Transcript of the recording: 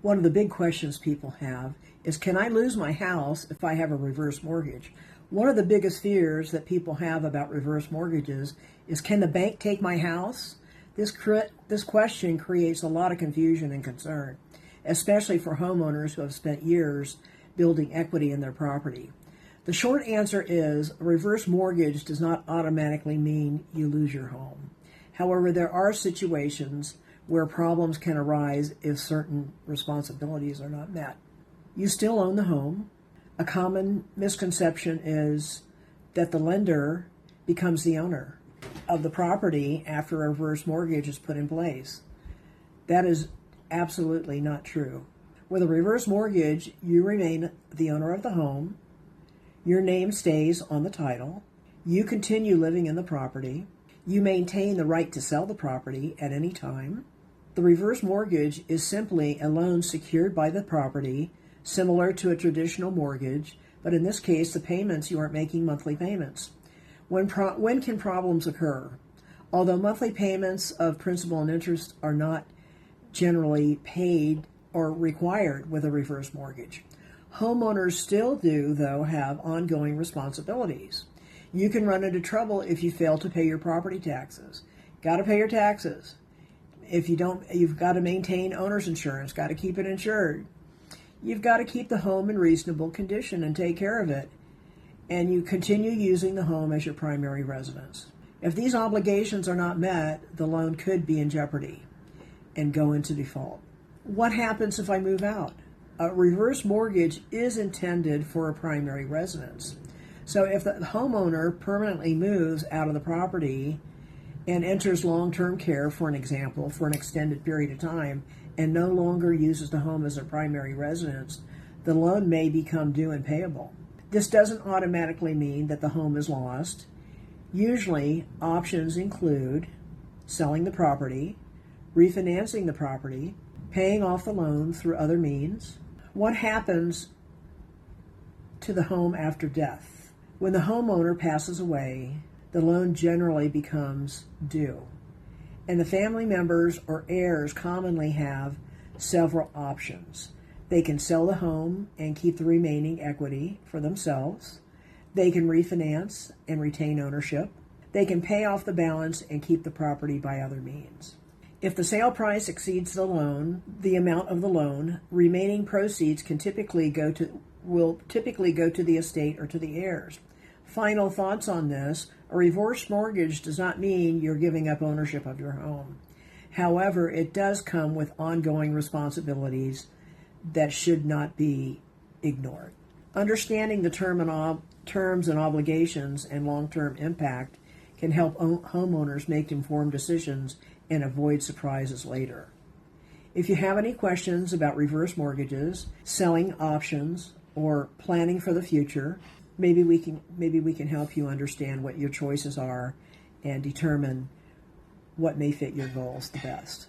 One of the big questions people have is, can I lose my house if I have a reverse mortgage? One of the biggest fears that people have about reverse mortgages is, can the bank take my house? This question creates a lot of confusion and concern, especially for homeowners who have spent years building equity in their property. The short answer is, a reverse mortgage does not automatically mean you lose your home. However, there are situations where problems can arise if certain responsibilities are not met. You still own the home. A common misconception is that the lender becomes the owner of the property after a reverse mortgage is put in place. That is absolutely not true. With a reverse mortgage, you remain the owner of the home. Your name stays on the title. You continue living in the property. You maintain the right to sell the property at any time. The reverse mortgage is simply a loan secured by the property, similar to a traditional mortgage, but in this case, the payments, you aren't making monthly payments. When can problems occur? Although monthly payments of principal and interest are not generally paid or required with a reverse mortgage, homeowners still do, though, have ongoing responsibilities. You can run into trouble if you fail to pay your property taxes. Got to pay your taxes. If you don't, you've got to maintain owner's insurance, got to keep it insured. You've got to keep the home in reasonable condition and take care of it. And you continue using the home as your primary residence. If these obligations are not met, the loan could be in jeopardy and go into default. What happens if I move out? A reverse mortgage is intended for a primary residence. So if the homeowner permanently moves out of the property and enters long-term care, for an example, for an extended period of time, and no longer uses the home as a primary residence, the loan may become due and payable. This doesn't automatically mean that the home is lost. Usually, options include selling the property, refinancing the property, paying off the loan through other means. What happens to the home after death? When the homeowner passes away, the loan generally becomes due, and the family members or heirs commonly have several options. They can sell the home and keep the remaining equity for themselves. They can refinance and retain ownership. They can pay off the balance and keep the property by other means. If the sale price exceeds the amount of the loan, remaining proceeds will typically go to the estate or to the heirs. Final thoughts on this: a reverse mortgage does not mean you're giving up ownership of your home. However, it does come with ongoing responsibilities that should not be ignored. Understanding the terms and obligations and long-term impact can help homeowners make informed decisions and avoid surprises later. If you have any questions about reverse mortgages, selling options, or planning for the future, maybe we can help you understand what your choices are and determine what may fit your goals the best.